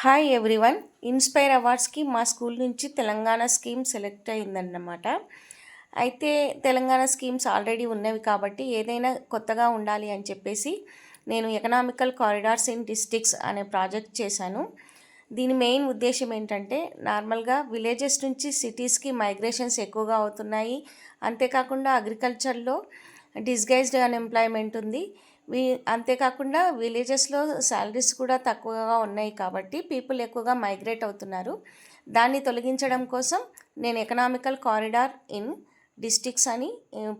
Hi everyone. Inspire అవార్డ్స్కి మా school నుంచి Telangana scheme select అయిందన్నమాట. అయితే తెలంగాణ స్కీమ్స్ ఆల్రెడీ ఉన్నవి కాబట్టి ఏదైనా కొత్తగా ఉండాలి అని చెప్పేసి నేను ఎకనామికల్ కారిడార్స్ ఇన్ డిస్ట్రిక్ట్స్ అనే ప్రాజెక్ట్ చేశాను. దీని మెయిన్ ఉద్దేశం ఏంటంటే నార్మల్గా విలేజెస్ నుంచి సిటీస్కి మైగ్రేషన్స్ ఎక్కువగా అవుతున్నాయి. అంతేకాకుండా అగ్రికల్చర్లో డిస్గైజ్డ్ అన్ఎంప్లాయ్మెంట్ ఉంది. అంతేకాకుండా విలేజెస్లో శాలరీస్ కూడా తక్కువగా ఉన్నాయి కాబట్టి పీపుల్ ఎక్కువగా మైగ్రేట్ అవుతున్నారు. దాన్ని తొలగించడం కోసం నేను ఎకనామికల్ కారిడార్ ఇన్ డిస్ట్రిక్ట్స్ అని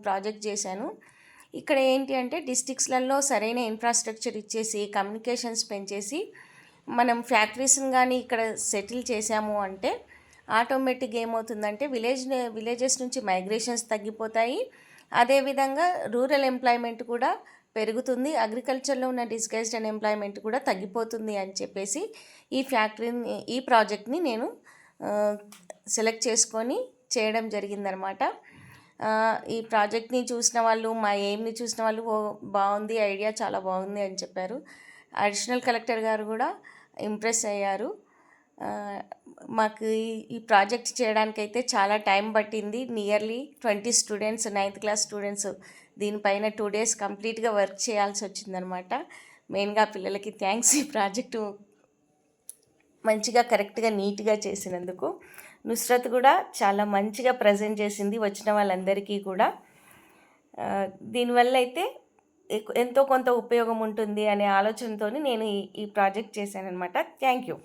ప్రాజెక్ట్ చేశాను. ఇక్కడ ఏంటి అంటే డిస్ట్రిక్ట్స్లలో సరైన ఇన్ఫ్రాస్ట్రక్చర్ ఇచ్చేసి కమ్యూనికేషన్స్ పెంచేసి మనం ఫ్యాక్టరీస్ని కానీ ఇక్కడ సెటిల్ చేసాము అంటే ఆటోమేటిక్గా ఏమవుతుందంటే విలేజెస్ నుంచి మైగ్రేషన్స్ తగ్గిపోతాయి. అదేవిధంగా రూరల్ ఎంప్లాయ్మెంట్ కూడా పెరుగుతుంది. అగ్రికల్చర్లో ఉన్న డిస్గైజ్డ్ అన్ఎంప్లాయ్మెంట్ కూడా తగ్గిపోతుంది అని చెప్పేసి ఈ ప్రాజెక్ట్ని నేను సెలెక్ట్ చేసుకొని చేయడం జరిగిందనమాట. ఈ ప్రాజెక్ట్ని చూసిన వాళ్ళు, మా ఎయిమ్ని చూసిన వాళ్ళు బాగుంది, ఐడియా చాలా బాగుంది అని చెప్పారు. అడిషనల్ కలెక్టర్ గారు కూడా ఇంప్రెస్ అయ్యారు. మాకు ఈ ప్రాజెక్ట్ చేయడానికైతే చాలా టైం పట్టింది. Nearly 20 students, 9th class students దీనిపైన 2 days కంప్లీట్గా వర్క్ చేయాల్సి వచ్చిందనమాట. మెయిన్గా పిల్లలకి థ్యాంక్స్ ఈ ప్రాజెక్టు మంచిగా కరెక్ట్గా నీట్గా చేసినందుకు. నుస్రత్ కూడా చాలా మంచిగా ప్రజెంట్ చేసింది వచ్చిన వాళ్ళందరికీ కూడా. దీనివల్ల అయితే ఎంతో కొంత ఉపయోగం ఉంటుంది అనే ఆలోచనతో నేను ఈ ప్రాజెక్ట్ చేశానన్నమాట. Thank you.